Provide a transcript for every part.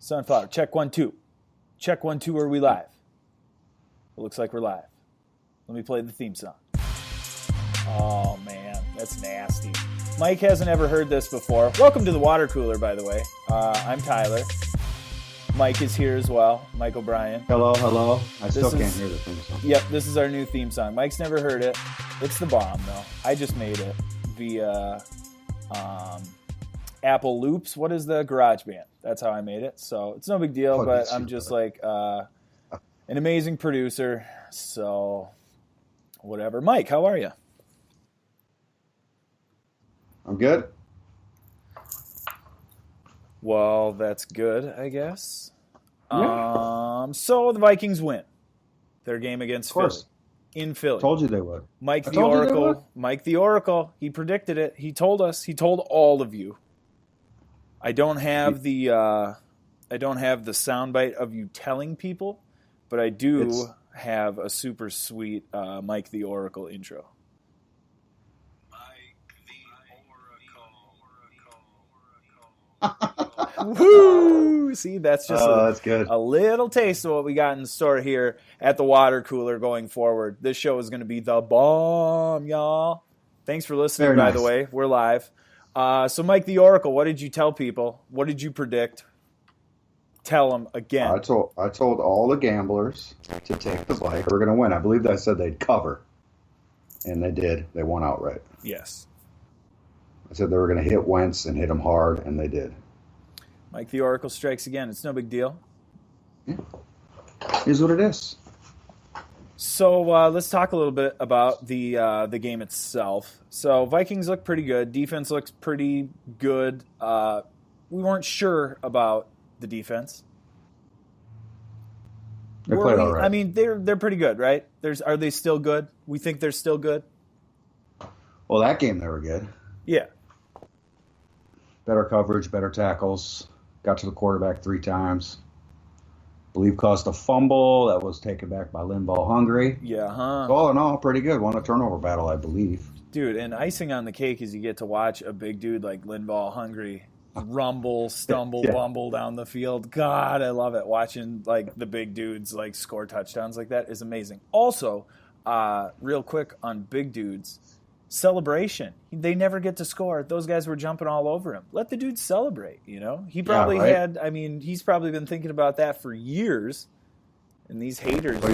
Sunflower, check 1, 2. Check 1, 2, are we live? It looks like we're live. Let me play the theme song. Oh, man, that's nasty. Mike hasn't ever heard this before. Welcome to the water cooler, by the way. I'm Tyler. Mike is here as well, Mike O'Brien. Hello, hello. I still can't hear the theme song. Yep, this is our new theme song. Mike's never heard it. It's the bomb, though. I just made it via Apple Loops. What is the GarageBand? That's how I made it. So it's no big deal, but I'm just like an amazing producer. So whatever. Mike, how are you? I'm good. Well, that's good, I guess. Yeah. So the Vikings win their game against Philly. In Philly. Told you they would. Mike the Oracle, he predicted it. He told us. He told all of you. I don't have the soundbite of you telling people, but I do have a super sweet Mike the Oracle intro. Woo! See, that's just that's good. A little taste of what we got in store here at the water cooler going forward. This show is going to be the bomb, y'all. Thanks for listening, by the way. We're live. So, Mike the Oracle, what did you tell people? What did you predict? Tell them again. I told all the gamblers to take the Vikings. They were going to win. I believe I said they'd cover, and they did. They won outright. Yes. I said they were going to hit Wentz and hit him hard, and they did. Mike the Oracle strikes again. It's no big deal. Yeah. Here's what it is. So let's talk a little bit about the game itself. So Vikings look pretty good. Defense looks pretty good. We weren't sure about the defense. They played all right. I mean, they're pretty good, right? Are they still good? We think they're still good. Well, that game they were good. Yeah. Better coverage, better tackles. Got to the quarterback 3 times. Believe caused a fumble that was taken back by Linval Hungry. Yeah, huh? All in all, pretty good. Won a turnover battle, I believe. Dude, and icing on the cake is you get to watch a big dude like Linval Hungry rumble, stumble, bumble down the field. God, I love it. Watching like the big dudes like score touchdowns like that is amazing. Also, real quick on big dudes, celebration. They never get to score. Those guys were jumping all over him. Let the dude celebrate, you know? He probably he's probably been thinking about that for years. And these haters What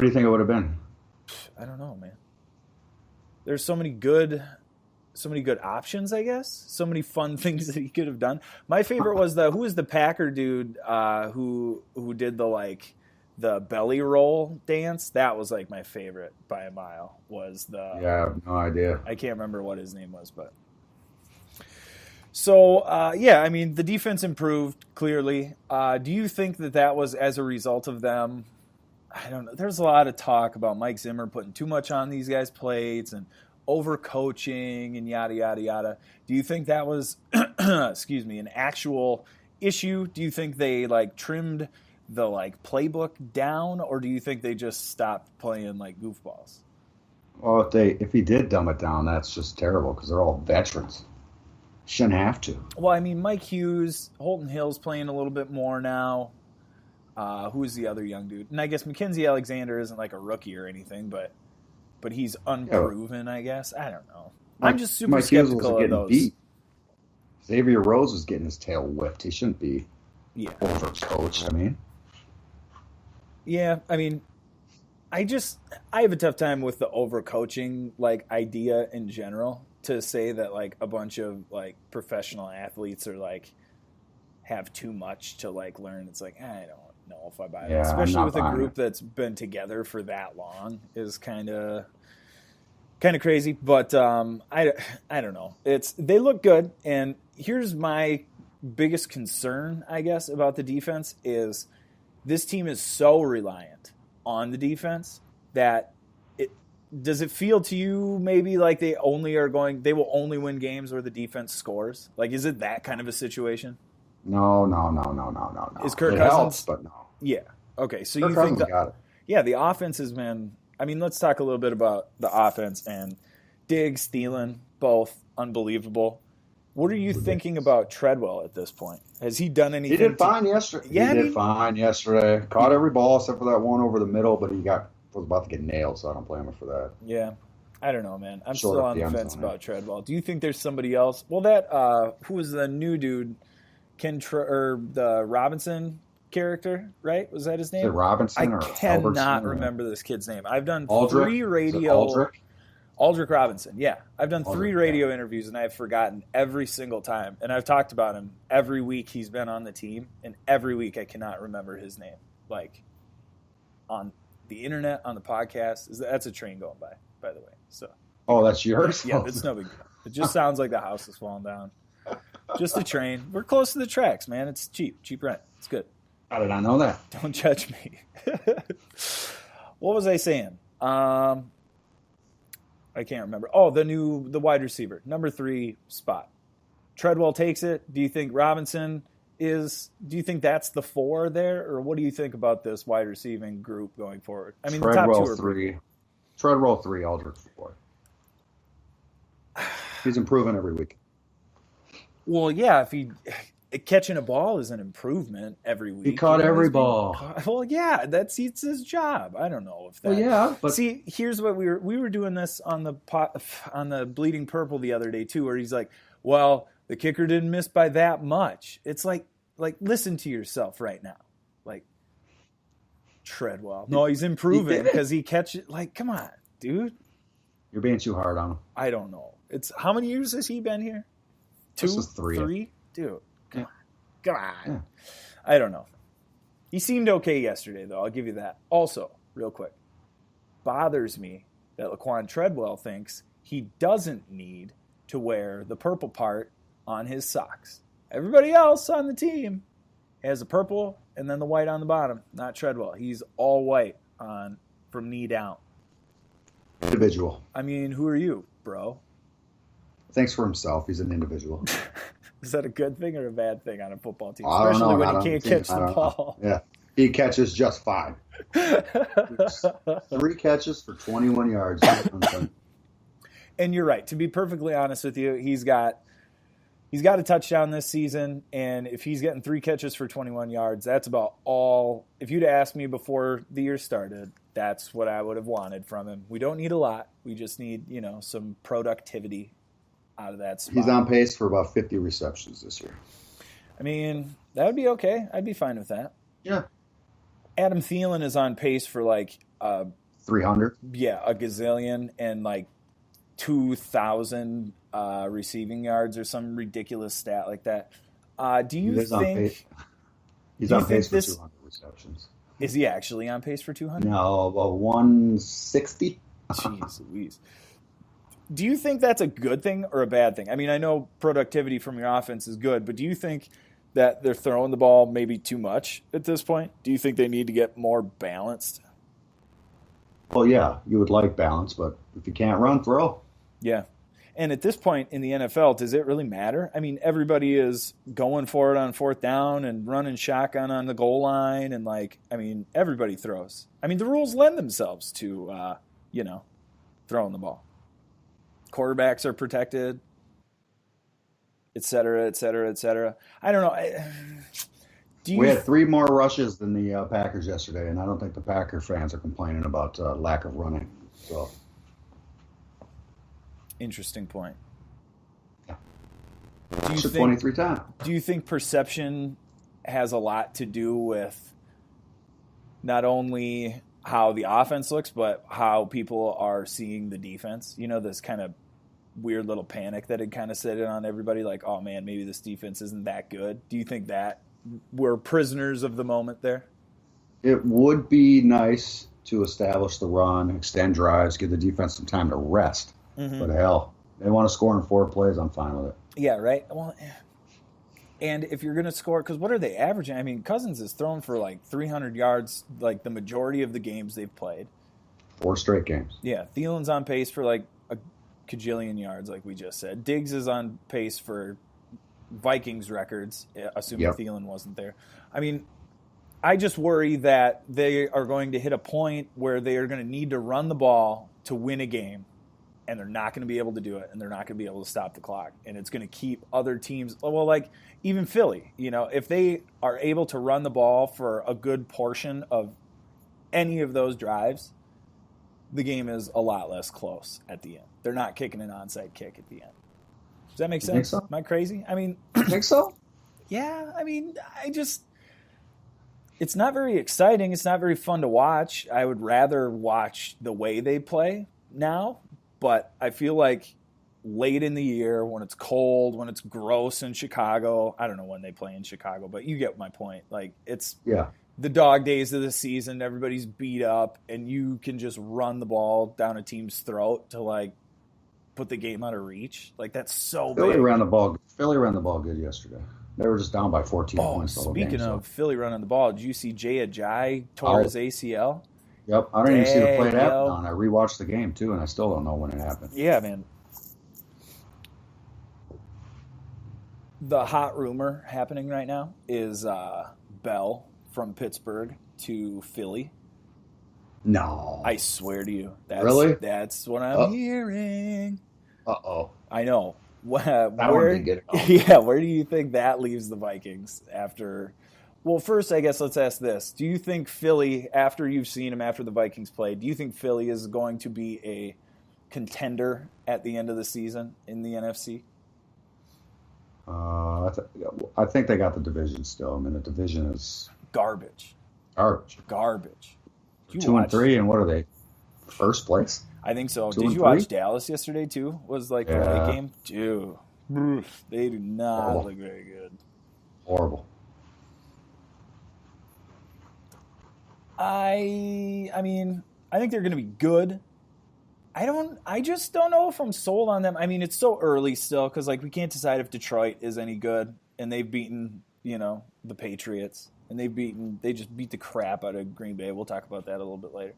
do you think it would have been? I don't know, man. There's so many good options, I guess. So many fun things that he could have done. My favorite was who was the Packer dude who did the belly roll dance. That was like my favorite by a mile. I have no idea. I can't remember what his name was, but so I mean the defense improved clearly. Do you think that was as a result of them? I don't know. There's a lot of talk about Mike Zimmer putting too much on these guys' plates and overcoaching and yada yada yada. Do you think that was an actual issue? Do you think they trimmed the playbook down, or do you think they just stopped playing like goofballs? Well, if he did dumb it down, that's just terrible because they're all veterans. Shouldn't have to. Well, I mean, Mike Hughes, Holton Hill's playing a little bit more now. Who's the other young dude? And I guess Mackenzie Alexander isn't like a rookie or anything, but he's unproven, I guess. I don't know. I'm just super skeptical of those. Beat. Xavier Rose was getting his tail whipped. He shouldn't be overcoached. Yeah, I mean, I have a tough time with the overcoaching idea in general. To say that a bunch of professional athletes are have too much to learn, it's I don't know if I buy that. Especially with a group that's been together for that long is kind of crazy. But I don't know. They look good, and here's my biggest concern, I guess, about the defense is this team is so reliant on the defense that does it feel to you maybe like they will only win games where the defense scores? Is it that kind of a situation? No. Is Kirk Cousins? Helps, but no. Yeah. Okay. So Kirk you Cousins think got it. Yeah, the offense has been. I mean, let's talk a little bit about the offense and Diggs, Thielen, both unbelievable. What are you thinking about Treadwell at this point? Has he done anything? He did fine yesterday. Yeah, he did fine yesterday. Caught every ball except for that one over the middle, but was about to get nailed, so I don't blame him for that. Yeah. I don't know, man. I'm Short still of on the the end fence zone, about Treadwell. Do you think there's somebody else? Well, that who was the new dude, or the Robinson character, right? Was that his name? Is it Robinson I or cannot Albertson, remember this kid's name. I've done Aldrich? 3 radio. Is it Aldrich? Aldrich Robinson, yeah. I've done 3 Aldrich, radio yeah. interviews, and I've forgotten every single time. And I've talked about him every week he's been on the team, and every week I cannot remember his name. Like, on the internet, on the podcast. That's a train going by the way. So. Oh, that's yours? Yeah, it's no big deal. It just sounds like the house is falling down. Just a train. We're close to the tracks, man. It's cheap rent. It's good. How did I know that? Don't judge me. What was I saying? I can't remember. Oh, the wide receiver, number 3 spot. Treadwell takes it. Do you think Robinson is? Do you think that's the 4 there, or what do you think about this wide receiving group going forward? I mean, Treadwell, the top 2 are 3. Treadwell 3, Aldrich 4. He's improving every week. Well, yeah, if he catching a ball is an improvement every week. He caught every ball. Well, yeah, it's his job. I don't know if that. Well, yeah, but see, here's what we were doing this on the Bleeding Purple the other day too, where he's like, "Well, the kicker didn't miss by that much." It's like listen to yourself right now, like Treadwell. No, he's improving because he catches. Like, come on, dude. You're being too hard on him. I don't know. It's how many years has he been here? 2, This is 3. 3, dude. Come on. Yeah. I don't know. He seemed okay yesterday, though. I'll give you that. Also, real quick, bothers me that Laquan Treadwell thinks he doesn't need to wear the purple part on his socks. Everybody else on the team has the purple and then the white on the bottom. Not Treadwell. He's all white on from knee down. Individual. I mean, who are you, bro? Thinks for himself. He's an individual. Is that a good thing or a bad thing on a football team? I don't Especially know. when he can't catch the ball. Yeah. He catches just fine. 3 catches for 21 yards. And you're right. To be perfectly honest with you, he's got a touchdown this season, and if he's getting 3 catches for 21 yards, that's about all. If you'd asked me before the year started, that's what I would have wanted from him. We don't need a lot. We just need, some productivity out of that spot. He's on pace for about 50 receptions this year. I mean, that would be okay. I'd be fine with that. Yeah. Adam Thielen is on pace for 300. Yeah, a gazillion and 2,000 receiving yards or some ridiculous stat like that. Do you think he's on pace for 200 receptions? Is he actually on pace for 200? No, 160. Jeez Louise. Do you think that's a good thing or a bad thing? I mean, I know productivity from your offense is good, but do you think that they're throwing the ball maybe too much at this point? Do you think they need to get more balanced? Well, yeah, you would like balance, but if you can't run, throw. Yeah. And at this point in the NFL, does it really matter? I mean, everybody is going for it on 4th down and running shotgun on the goal line. And, everybody throws. I mean, the rules lend themselves to, throwing the ball. Quarterbacks are protected, et cetera, et cetera, et cetera. I don't know. We had 3 more rushes than the Packers yesterday, and I don't think the Packer fans are complaining about lack of running. So, interesting point. Yeah. Do you think 23 times. Do you think perception has a lot to do with not only how the offense looks, but how people are seeing the defense? This kind of weird little panic that had kind of set in on everybody, like, oh man, maybe this defense isn't that good. Do you think that we're prisoners of the moment there? It would be nice to establish the run, extend drives, give the defense some time to rest. Mm-hmm. But hell, they want to score in 4 plays, I'm fine with it. Yeah, right? Well, and if you're going to score, because what are they averaging? I mean, Cousins is thrown for 300 yards the majority of the games they've played. 4 straight games. Yeah, Thielen's on pace for a cajillion yards, like we just said. Diggs is on pace for Vikings records, assuming Thielen wasn't there. I mean, I just worry that they are going to hit a point where they are going to need to run the ball to win a game. and they're not going to be able to do it, and they're not going to be able to stop the clock, and it's going to keep other teams. Well, like even Philly, if they are able to run the ball for a good portion of any of those drives, the game is a lot less close at the end. They're not kicking an onside kick at the end. Does that make sense? Think so? Am I crazy? I mean, Think so? Yeah. I mean, it's not very exciting. It's not very fun to watch. I would rather watch the way they play now, but I feel like late in the year when it's cold, when it's gross in Chicago, I don't know when they play in Chicago, but you get my point. Like it's the dog days of the season, everybody's beat up, and you can just run the ball down a team's throat to like put the game out of reach. Like that's so Philly big. ran the ball good yesterday. They were just down by 14 points the whole game. Speaking of Philly running the ball, did you see Jay Ajayi tore his ACL? Yep, I didn't even see the play happen. I rewatched the game too, and I still don't know when it happened. Yeah, man. The hot rumor happening right now is Bell from Pittsburgh to Philly. No. I swear to you. Really? That's what I'm hearing. Uh-oh. I know. That one didn't get it. Yeah, where do you think that leaves the Vikings after? Well, first, I guess let's ask this. Do you think Philly, after you've seen them after the Vikings play, do you think Philly is going to be a contender at the end of the season in the NFC? I think they got the division still. I mean, the division is garbage. 2-3, and what are they? First place? I think so. Did you watch Dallas yesterday too? Was like the late game? Dude, they do not look very good. Horrible. I mean, I think they're going to be good. I just don't know if I'm sold on them. I mean, it's so early still because like we can't decide if Detroit is any good, and they've beaten the Patriots, and they just beat the crap out of Green Bay. We'll talk about that a little bit later.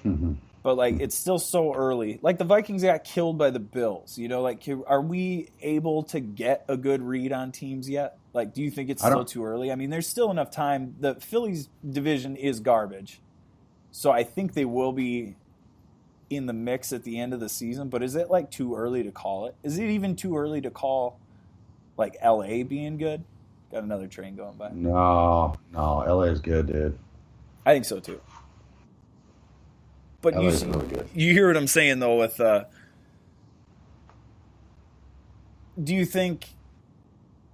Mm-hmm. But like it's still so early. Like the Vikings got killed by the Bills. Like are we able to get a good read on teams yet? Like, do you think it's still too early? I mean, there's still enough time. The Phillies division is garbage, so I think they will be in the mix at the end of the season. But is it like too early to call it? Is it even too early to call like LA being good? Got another train going by. No, LA is good, dude. I think so too. But you hear what I'm saying, though, with do you think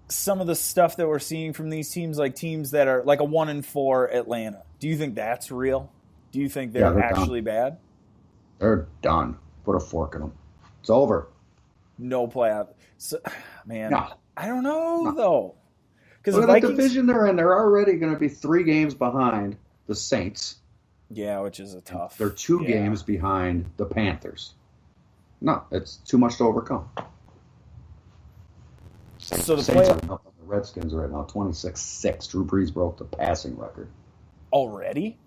some of the stuff that we're seeing from these teams, like teams that are like a 1-4 Atlanta, do you think that's real? Do you think they're actually bad? They're done. Put a fork in them. It's over. No playoff. So, man, no. I don't know, though. Because the division they're in, they're already going to be 3 games behind the Saints. Yeah, which is a tough. They're 2 games behind the Panthers. No, it's too much to overcome. So the Saints are up on the Redskins right now, 26-6. Drew Brees broke the passing record. Already?